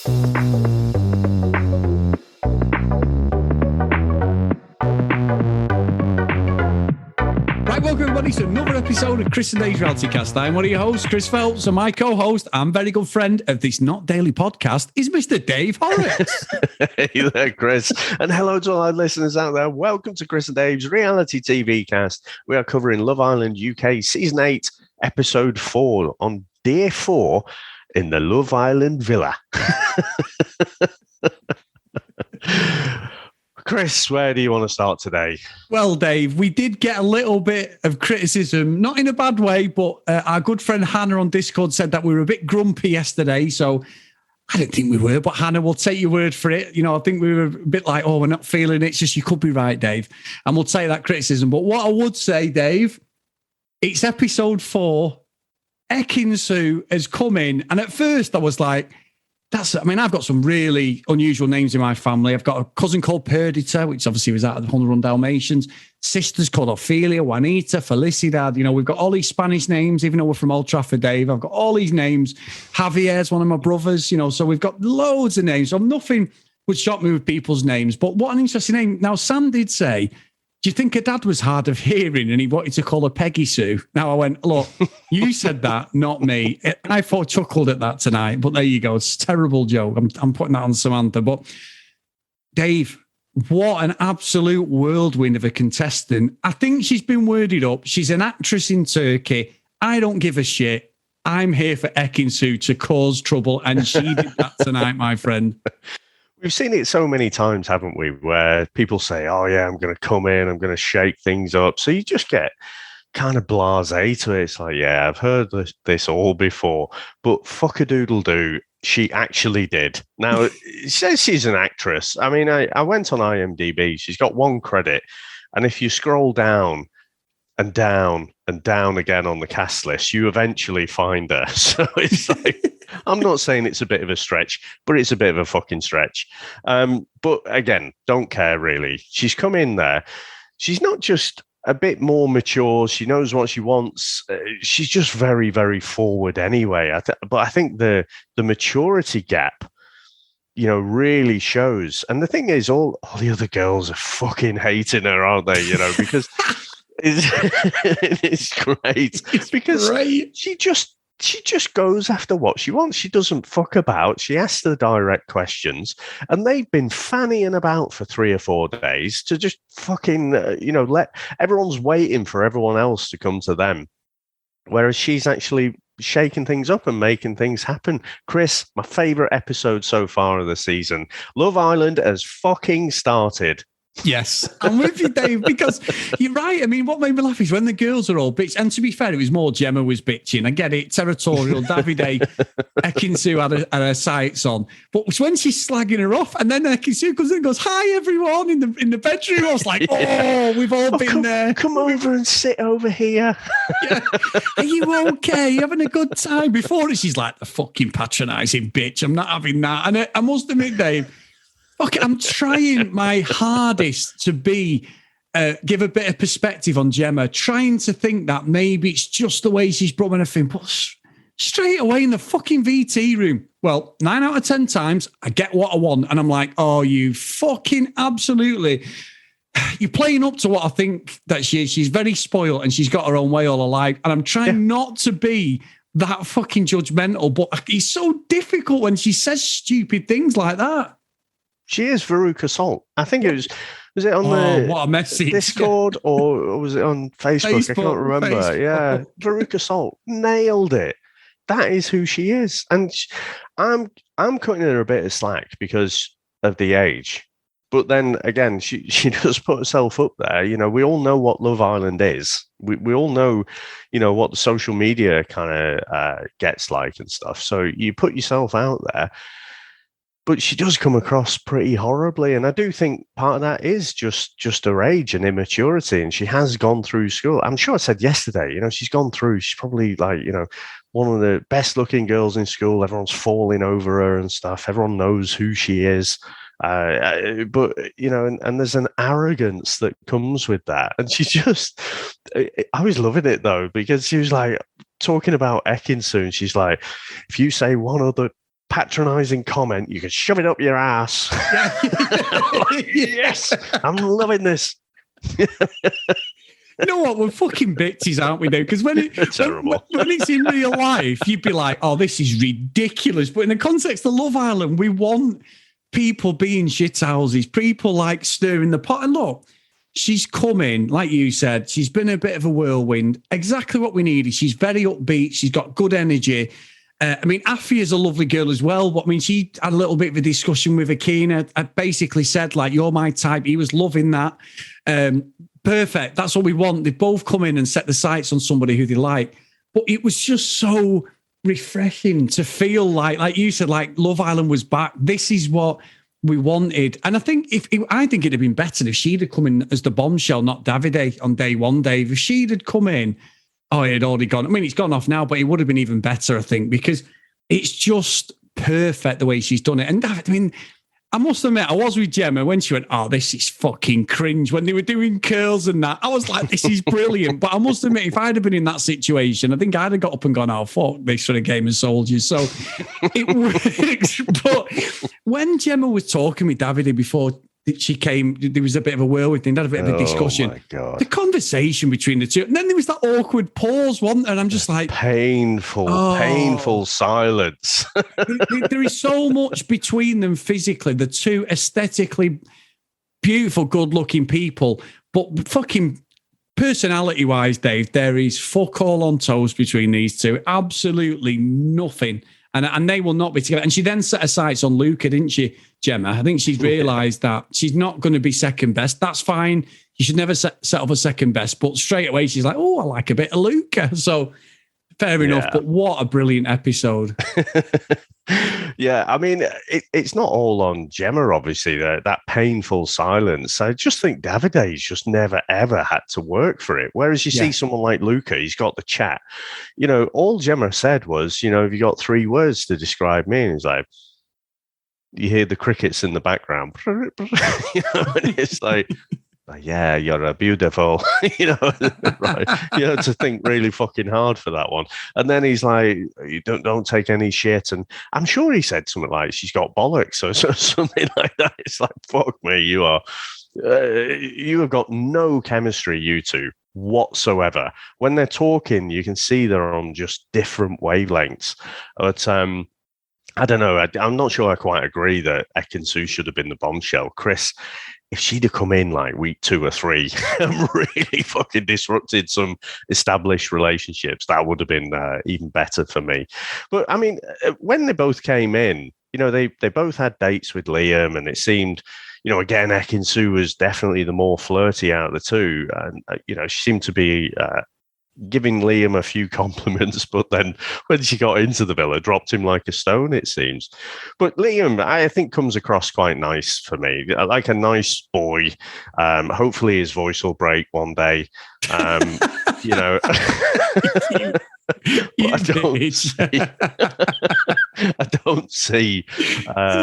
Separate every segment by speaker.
Speaker 1: Right, welcome everybody to another episode of Chris and Dave's Reality Cast. I'm one of your hosts, Chris Phelps, and my co-host and very good friend of this not daily podcast is Mr. Dave Horrocks.
Speaker 2: Hey there, Chris. And hello to all our listeners out there. Welcome to Chris and Dave's Reality TV Cast. We are covering Love Island UK Season 8, Episode 4 on Day 4 in the Love Island Villa. Chris, where do you want to start today?
Speaker 1: Well, Dave, we did get a little bit of criticism, not in a bad way, but our good friend Hannah on Discord said that we were a bit grumpy yesterday. So I don't think we were, but Hannah, we'll take your word for it. You know, I think we were a bit like, oh, we're not feeling it. It's just, you could be right, Dave. And we'll take that criticism. But what I would say, Dave, it's episode 4. Ekin-Su has come in. And at first I was like, I've got some really unusual names in my family. I've got a cousin called Perdita, which obviously was out of the 101 Dalmatians. Sisters called Ophelia, Juanita, Felicidad. You know, we've got all these Spanish names, even though we're from Old Trafford, Dave. I've got all these names. Javier's one of my brothers, you know, so we've got loads of names. So nothing would shock me with people's names. But what an interesting name. Now, Sam did say, do you think her dad was hard of hearing and he wanted to call her Peggy Sue? Now I went, look, you said that, not me. I thought chuckled at that tonight, but there you go. It's a terrible joke. I'm putting that on Samantha. But Dave, what an absolute whirlwind of a contestant. I think she's been worded up. She's an actress in Turkey. I don't give a shit. I'm here for Ekin-Su to cause trouble. And she did that tonight, my friend.
Speaker 2: We've seen it so many times, haven't we, where people say, oh, yeah, I'm going to come in, I'm going to shake things up. So you just get kind of blasé to it. It's like, yeah, I've heard this all before, but fuck-a-doodle-doo, she actually did. Now, it says she's an actress. I mean, I went on IMDb. She's got one credit. And if you scroll down and down and down again on the cast list, you eventually find her. So it's like... I'm not saying it's a bit of a stretch, but it's a bit of a fucking stretch. But again, don't care really. She's come in there. She's not just a bit more mature. She knows what she wants. She's just very, very forward anyway. But I think the maturity gap, you know, really shows. And the thing is, all the other girls are fucking hating her, aren't they? You know, because it's great.
Speaker 1: It's
Speaker 2: because
Speaker 1: great.
Speaker 2: She just goes after what she wants. She doesn't fuck about. She asks the direct questions, and they've been fannying about for 3 or 4 days to just fucking, let everyone's waiting for everyone else to come to them. Whereas she's actually shaking things up and making things happen. Chris, my favorite episode so far of the season. Love Island has fucking started.
Speaker 1: Yes, I'm with you, Dave, because you're right. I mean, what made me laugh is when the girls are all bitch. And to be fair, it was more Gemma was bitching. I get it, territorial. Davide, Ekin-Su had her sights on. But when she's slagging her off, and then Ekin-Su comes in and goes, hi, everyone, in the bedroom. I was like, oh, we've all been there.
Speaker 2: Come over and sit over here.
Speaker 1: Yeah. Are you okay? You having a good time? Before it, she's like the fucking patronising bitch. I'm not having that. And I must admit, Dave, okay, I'm trying my hardest to give a bit of perspective on Gemma, trying to think that maybe it's just the way she's brought in a thing, but straight away in the fucking VT room. Well, 9 out of 10 times, I get what I want, and I'm like, oh, you fucking absolutely... You're playing up to what I think that she is. She's very spoiled, and she's got her own way all her life, and I'm trying not to be that fucking judgmental, but it's so difficult when she says stupid things like that.
Speaker 2: She is Veruca Salt. I think it was it on the
Speaker 1: what a message.
Speaker 2: Discord or was it on Facebook? I can't remember.
Speaker 1: Facebook.
Speaker 2: Yeah, Veruca Salt nailed it. That is who she is, and I'm cutting her a bit of slack because of the age. But then again, she does put herself up there. You know, we all know what Love Island is. We all know, you know, what the social media kind of gets like and stuff. So you put yourself out there. But she does come across pretty horribly. And I do think part of that is just her age and immaturity. And she has gone through school. I'm sure I said yesterday, you know, she's probably like, you know, one of the best looking girls in school. Everyone's falling over her and stuff. Everyone knows who she is. But, you know, and there's an arrogance that comes with that. And I was loving it though, because she was like talking about Ekin-Su. And she's like, if you say one other patronizing comment, you can shove it up your ass. Yes, I'm loving this.
Speaker 1: You know what? We're fucking bitches, aren't we, though? Because when it's in real life, you'd be like, oh, this is ridiculous. But in the context of Love Island, we want people being shithouses, people like stirring the pot. And look, she's coming, like you said, she's been a bit of a whirlwind. Exactly what we needed. She's very upbeat. She's got good energy. I mean, Afi is a lovely girl as well. But I mean, she had a little bit of a discussion with Ekin-Su. I basically said, like, you're my type. He was loving that. Perfect. That's what we want. They both come in and set the sights on somebody who they like. But it was just so refreshing to feel like you said, like Love Island was back. This is what we wanted. And I think I think it'd have been better if she'd have come in as the bombshell, not Davide on day one, Dave. If she'd have come in, it had already gone. I mean, it's gone off now, but it would have been even better, I think, because it's just perfect the way she's done it. And David, I mean, I must admit, I was with Gemma when she went, oh, this is fucking cringe. When they were doing curls and that, I was like, this is brilliant. But I must admit, if I'd have been in that situation, I think I'd have got up and gone, oh, fuck this sort of Game of Soldiers. So it works. But when Gemma was talking with Davide before she came, there was a bit of a whirlwind thing, had a bit of a discussion.
Speaker 2: My God.
Speaker 1: The conversation between the two. And then there was that awkward pause, wasn't there? And I'm just like...
Speaker 2: Painful silence.
Speaker 1: There is so much between them physically. The two aesthetically beautiful, good-looking people. But fucking personality-wise, Dave, there is fuck all on toast between these two. Absolutely nothing. And they will not be together. And she then set her sights on Luca, didn't she, Gemma? I think she's realised that she's not going to be second best. That's fine. You should never set up a second best. But straight away, she's like, oh, I like a bit of Luca. So fair enough. But what a brilliant episode.
Speaker 2: Yeah, I mean, it's not all on Gemma, obviously, that painful silence. I just think Davide's just never, ever had to work for it. Whereas you see someone like Luca, he's got the chat. You know, all Gemma said was, have you got 3 words to describe me? And he's like, you hear the crickets in the background. And it's like... yeah, you're beautiful, right? You have to think really fucking hard for that one. And then he's like, you don't take any shit. And I'm sure he said something like, she's got bollocks or something like that. It's like, fuck me, you have got no chemistry, you two, whatsoever. When they're talking, you can see they're on just different wavelengths. But I don't know. I'm not sure I quite agree that Ekin-Su should have been the bombshell. Chris, if she'd have come in like week 2 or 3 and really fucking disrupted some established relationships, that would have been even better for me. But I mean, when they both came in, they both had dates with Liam, and it seemed, again, Ekin-Su was definitely the more flirty out of the two. And, she seemed to be giving Liam a few compliments, but then when she got into the villa, dropped him like a stone, it seems. But Liam, I think, comes across quite nice for me, like a nice boy. Hopefully his voice will break one day. I don't see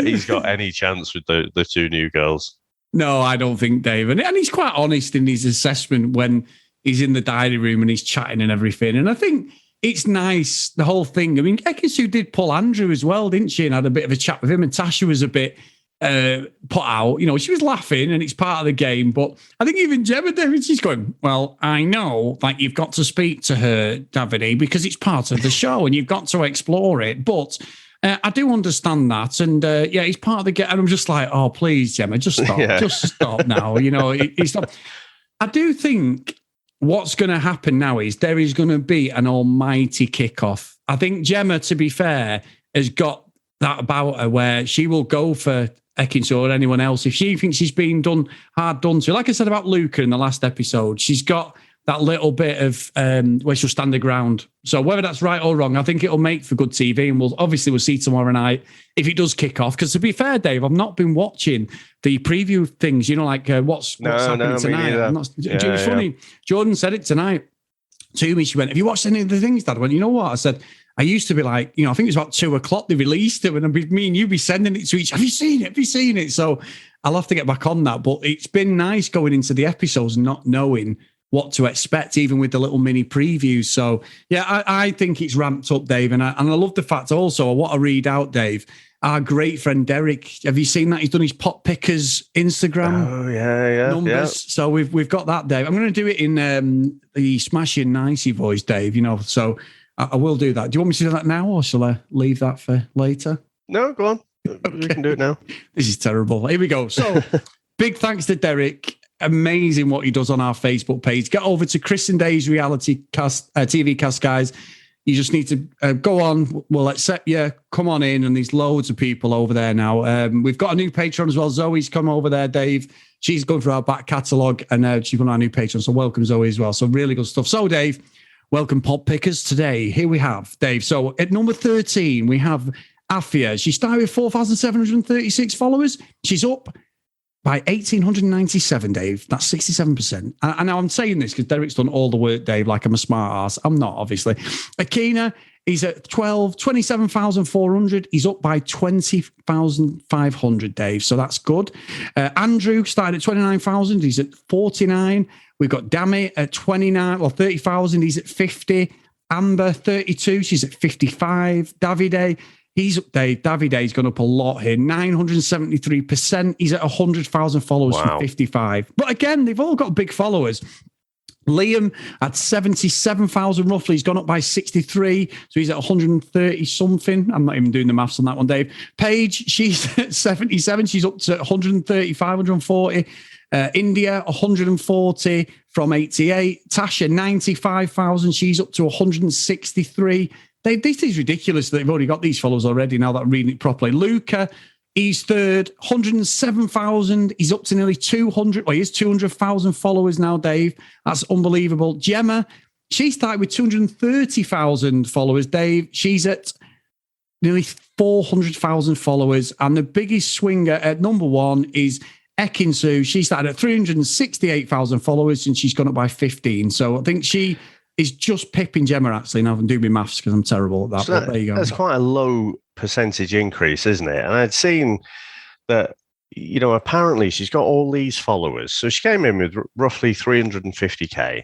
Speaker 2: he's got any chance with the 2 new girls.
Speaker 1: No, I don't think, Dave. And he's quite honest in his assessment when he's in the diary room and he's chatting and everything. And I think it's nice, the whole thing. I mean, Ekin-Su did pull Andrew as well, didn't she? And had a bit of a chat with him. And Tasha was a bit put out. She was laughing and it's part of the game. But I think even Gemma, David, she's going, well, I know, like, you've got to speak to her, Davide, because it's part of the show and you've got to explore it. But I do understand that. And it's part of the game. And I'm just like, oh, please, Gemma, just stop. Just stop now. It's not. I do think what's going to happen now is there is going to be an almighty kickoff. I think Gemma, to be fair, has got that about her where she will go for Ekin-Su or anyone else if she thinks she's been hard done to. Like I said about Luca in the last episode, she's got that little bit of where she'll stand her ground. So whether that's right or wrong, I think it'll make for good TV, and we'll see tomorrow night if it does kick off. Because to be fair, Dave, I've not been watching the preview things. Like what's happening tonight. It was funny. Jordan said it tonight to me. She went, "Have you watched any of the things, Dad?" I went, "You know what?" I said, I used to be like, I think it was about 2:00 they released it, and me and you be sending it to each. Have you seen it? Have you seen it? So I'll have to get back on that. But it's been nice going into the episodes and not knowing what to expect, even with the little mini previews. So, yeah, I think it's ramped up, Dave. And I love the fact also, I want to read out, Dave, our great friend Derek. Have you seen that? He's done his Pot Pickers Instagram numbers.
Speaker 2: Yeah.
Speaker 1: So we've got that, Dave. I'm going to do it in the Smashing Nicey voice, Dave, so I will do that. Do you want me to do that now, or shall I leave that for later?
Speaker 2: No, go on. Okay. We can do it now.
Speaker 1: This is terrible. Here we go. So big thanks to Derek. Amazing what he does on our Facebook page. Get over to Chris and Dave's reality cast, TV cast, guys. You just need to go on. We'll accept you. Come on in. And there's loads of people over there now. We've got a new Patreon as well. Zoe's come over there, Dave. She's going through our back catalogue, and she's on our new Patreon. So welcome, Zoe, as well. So really good stuff. So, Dave, welcome, Pod Pickers. Today, here we have, Dave. So at number 13, we have Afia. She started with 4,736 followers. She's up by 1,897, Dave. That's 67%. And now I'm saying this because Derek's done all the work, Dave, like I'm a smart ass. I'm not, obviously. Akina, he's at 27,400. He's up by 20,500, Dave. So that's good. Andrew started at 29,000. He's at 49. We've got Dammy at 30,000. He's at 50. Amber, 32. She's at 55. Davide, he's up, Dave. Davide's gone up a lot here, 973%. He's at 100,000 followers from 55. But again, they've all got big followers. Liam at 77,000 roughly. He's gone up by 63. So he's at 130 something. I'm not even doing the maths on that one, Dave. Paige, she's at 77. She's up to 130, 540. India, 140 from 88. Tasha, 95,000. She's up to 163. This is ridiculous that they've already got these followers already now that I'm reading it properly. Luca, he's third, 107,000. He's up to nearly 200. Well, he has 200,000 followers now, Dave. That's unbelievable. Gemma, she started with 230,000 followers, Dave. She's at nearly 400,000 followers. And the biggest swinger at number one is Ekin-Su. She started at 368,000 followers and she's gone up by 15. So I think she is just pipping Gemma, actually. Now I'm doing my maths because I'm terrible at that.
Speaker 2: So
Speaker 1: but there you go.
Speaker 2: That's quite a low percentage increase, isn't it? And I'd seen that, apparently she's got all these followers. So she came in with roughly 350K.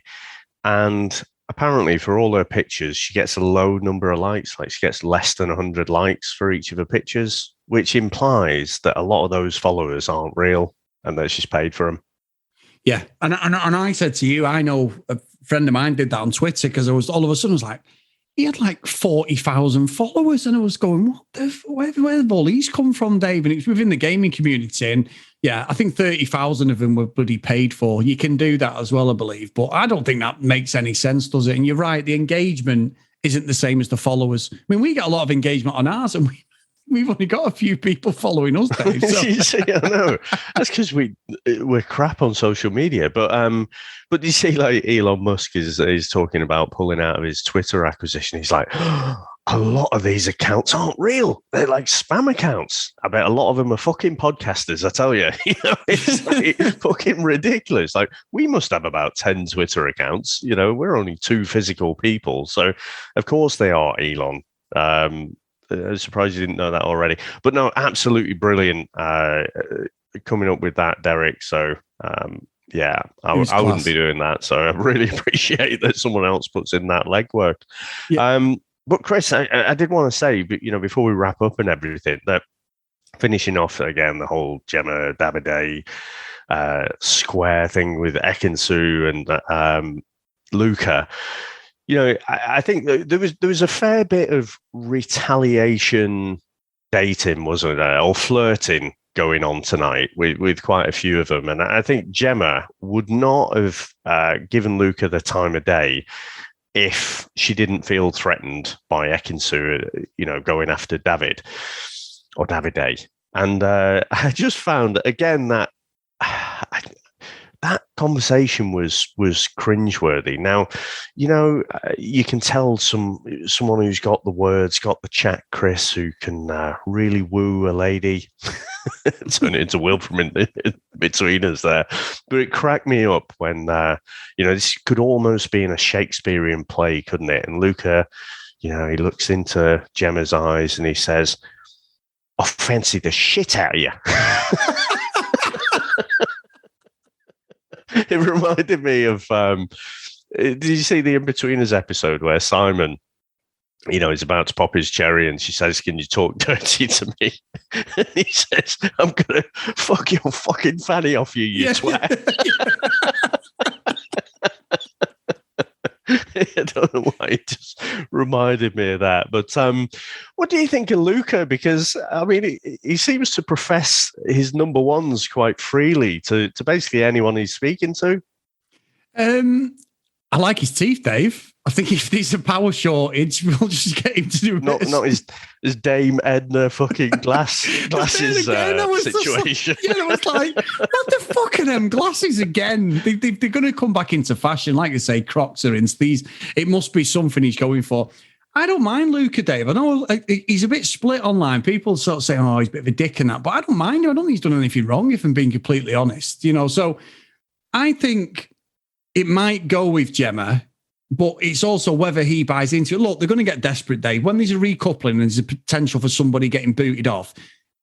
Speaker 2: And apparently for all her pictures, she gets a low number of likes. Like she gets less than 100 likes for each of her pictures, which implies that a lot of those followers aren't real and that she's paid for them.
Speaker 1: Yeah. And I said to you, I know a friend of mine did that on Twitter because I was all of a sudden, I was like, he had like 40,000 followers. And I was going, where have all these come from, Dave? And it's within the gaming community. And yeah, I think 30,000 of them were bloody paid for. You can do that as well, I believe. But I don't think that makes any sense, does it? And you're right, the engagement isn't the same as the followers. I mean, we get a lot of engagement on ours and we've only got a few people following us, Dave. So.
Speaker 2: I know. That's because we're crap on social media. But you see, like Elon Musk is talking about pulling out of his Twitter acquisition. He's like, a lot of these accounts aren't real. They're like spam accounts. I bet a lot of them are fucking podcasters, I tell you. It's like fucking ridiculous. Like we must have about 10 Twitter accounts. We're only 2 physical people. So of course they are, Elon. I'm surprised you didn't know that already. But no, absolutely brilliant coming up with that, Derek. So, I wouldn't be doing that. So I really appreciate that someone else puts in that legwork. Yeah. But Chris, I did want to say, before we wrap up and everything, that finishing off again, the whole Gemma Davide square thing with Ekin-Su and Luca, I think there was a fair bit of retaliation dating, wasn't there, or flirting going on tonight with quite a few of them. And I think Gemma would not have given Luca the time of day if she didn't feel threatened by Ekin-Su, going after David or Davide. And I just found, again, that that conversation was cringeworthy. Now, you can tell someone who's got the words, got the chat, Chris, who can really woo a lady, turn it into Will from in between us there. But it cracked me up when, this could almost be in a Shakespearean play, couldn't it? And Luca, he looks into Gemma's eyes and he says, "I fancy the shit out of you." It reminded me of. Did you see the In-Betweeners episode where Simon, he's about to pop his cherry and she says, "Can you talk dirty to me?" And he says, "I'm going to fuck your fucking fanny off you, you twat." I don't know why it just reminded me of that. But what do you think of Luca? Because, I mean, he seems to profess his number ones quite freely to basically anyone he's speaking to.
Speaker 1: I like his teeth, Dave. I think if there's a power shortage, we'll just get him to do
Speaker 2: not his Dame Edna fucking glasses situation.
Speaker 1: It was like, what the fuck are them glasses again? They're going to come back into fashion. Like I say, Crocs are in these. It must be something he's going for. I don't mind Luca, Dave. I know he's a bit split online. People sort of say, "Oh, he's a bit of a dick and that," but I don't mind him. I don't think he's done anything wrong, if I'm being completely honest. So I think it might go with Gemma, but it's also whether he buys into it. Look, they're going to get desperate, Dave. When there's a recoupling and there's a potential for somebody getting booted off,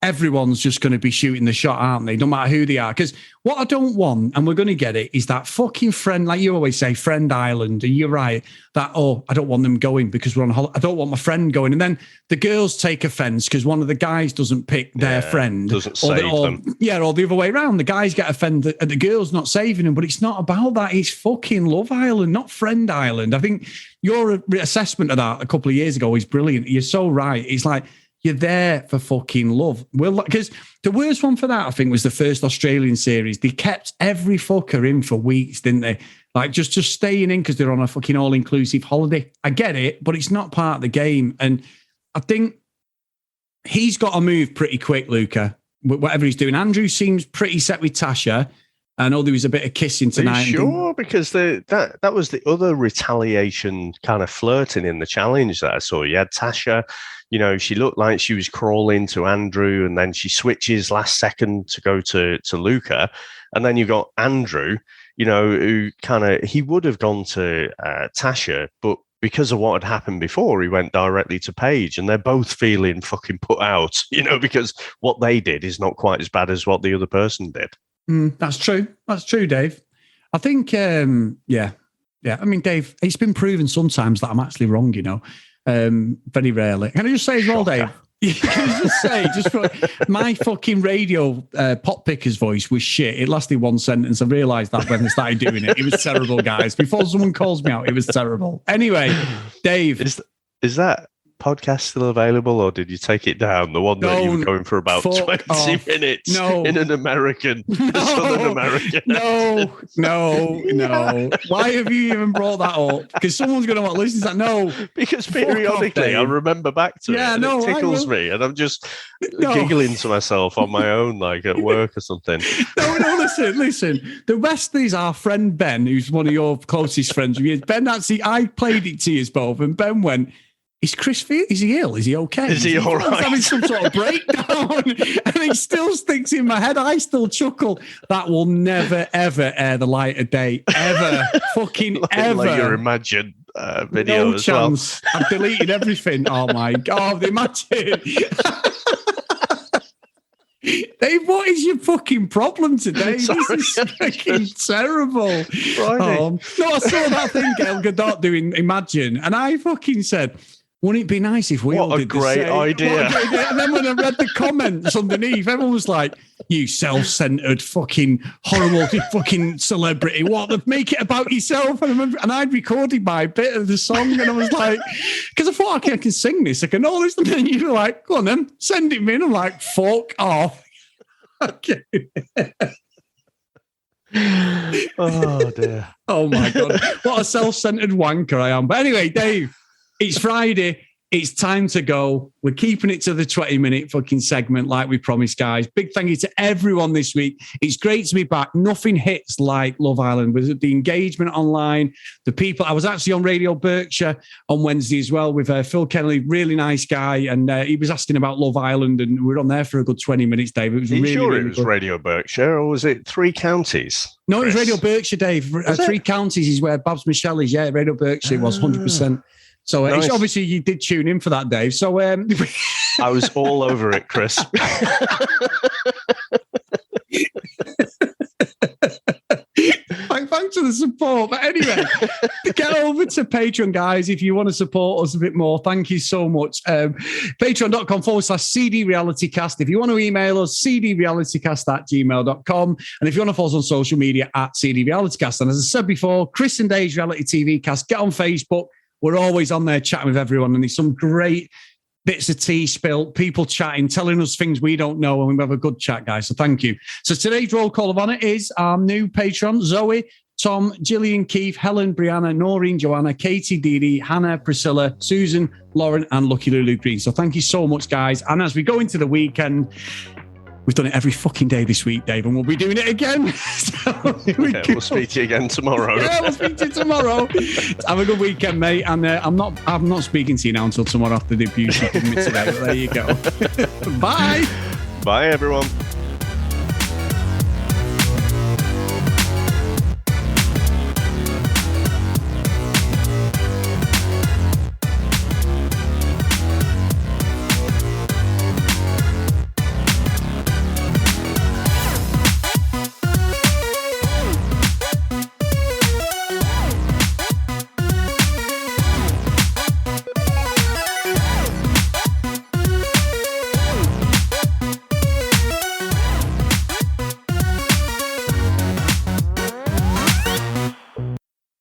Speaker 1: everyone's just going to be shooting the shot, aren't they? No matter who they are. Because what I don't want, and we're going to get it, is that fucking friend, like you always say, friend island. And you're right, that, I don't want them going because we're on holiday. I don't want my friend going. And then the girls take offense because one of the guys doesn't pick their friend.
Speaker 2: Doesn't save them.
Speaker 1: Yeah, or the other way around. The guys get offended and the girl's not saving them. But it's not about that. It's fucking Love Island, not Friend Island. I think your assessment of that a couple of years ago is brilliant. You're so right. It's like, you're there for fucking love. Well, because the worst one for that, I think, was the first Australian series. They kept every fucker in for weeks, didn't they? Like just staying in because they're on a fucking all-inclusive holiday. I get it, but it's not part of the game. And I think he's got to move pretty quick, Luca, whatever he's doing. Andrew seems pretty set with Tasha. I know there was a bit of kissing tonight.
Speaker 2: Are you sure? Because that was the other retaliation kind of flirting in the challenge that I saw. You had Tasha, she looked like she was crawling to Andrew, and then she switches last second to go to Luca. And then you've got Andrew, who he would have gone to Tasha, but because of what had happened before, he went directly to Paige, and they're both feeling fucking put out, because what they did is not quite as bad as what the other person did.
Speaker 1: That's true. That's true, Dave. I think, yeah. I mean, Dave, it's been proven sometimes that I'm actually wrong, very rarely. Can I just say as well, Dave? Can I just say, for my fucking radio pop picker's voice was shit. It lasted one sentence. I realised that when I started doing it. It was terrible, guys. Before someone calls me out, it was terrible. Anyway, Dave.
Speaker 2: Is that podcast still available, or did you take it down? The one that you were going for about 20 minutes in an American, Southern American.
Speaker 1: No. Why have you even brought that up? Because someone's going to want to listen to that. No.
Speaker 2: Because periodically I remember back to it. And it tickles me, and I'm just giggling to myself on my own, like at work or something.
Speaker 1: No, listen. The rest is our friend Ben, who's one of your closest friends. Ben, I played it to you both, and Ben went, "Is Chris? Is he ill? Is he okay?
Speaker 2: Is he all right?"
Speaker 1: Having some sort of breakdown, and it still sticks in my head. I still chuckle. That will never ever air the light of day, ever, fucking ever.
Speaker 2: Like your Imagine video,
Speaker 1: no chance. Well. I've deleted everything. Oh my god! Imagine. Dave, what is your fucking problem today? Sorry, this is fucking terrible. No, I saw that thing Gail Gadot doing Imagine, and I fucking said, wouldn't it be nice if we all did the same?
Speaker 2: What a great idea.
Speaker 1: And then when I read the comments underneath, everyone was like, "You self-centered fucking horrible fucking celebrity. What? Make it about yourself." And I'd recorded my bit of the song, and I was like, because I thought, I can sing this. I can all this. And then you were like, "Go on then, send it me." And I'm like, "Fuck off." Okay.
Speaker 2: Oh dear.
Speaker 1: Oh my god. What a self-centered wanker I am. But anyway, Dave, it's Friday. It's time to go. We're keeping it to the 20-minute fucking segment like we promised, guys. Big thank you to everyone this week. It's great to be back. Nothing hits like Love Island. With the engagement online, the people. I was actually on Radio Berkshire on Wednesday as well with Phil Kennelly, really nice guy. And he was asking about Love Island, and we were on there for a good 20 minutes, Dave. It was really,
Speaker 2: sure
Speaker 1: really
Speaker 2: it was
Speaker 1: good.
Speaker 2: Radio Berkshire, or was it 3 counties?
Speaker 1: No, Chris? It was Radio Berkshire, Dave. 3 counties is where Babs Michelle is. Yeah, Radio Berkshire was 100%. So nice. Obviously you did tune in for that, Dave. So
Speaker 2: I was all over it, Chris.
Speaker 1: to the support. But anyway, get over to Patreon, guys, if you want to support us a bit more. Thank you so much. Patreon.com/CD Realitycast. If you want to email us, cdrealitycast@gmail.com. And if you want to follow us on social media @CD Realitycast. And as I said before, Chris and Dave's Reality TV Cast, get on Facebook. We're always on there chatting with everyone. And there's some great bits of tea spilt, people chatting, telling us things we don't know, and we have a good chat, guys. So thank you. So today's roll call of honour is our new patron, Zoe, Tom, Gillian, Keith, Helen, Brianna, Noreen, Joanna, Katie, Dee Dee, Hannah, Priscilla, Susan, Lauren, and Lucky Lulu Green. So thank you so much, guys. And as we go into the weekend, we've done it every fucking day this week, Dave, and we'll be doing it again.
Speaker 2: We'll speak to you again tomorrow.
Speaker 1: Yeah, we'll speak to you tomorrow. Have a good weekend, mate. And I'm not speaking to you now until tomorrow after the abuse you give me today. But there you go. Bye.
Speaker 2: Bye, everyone.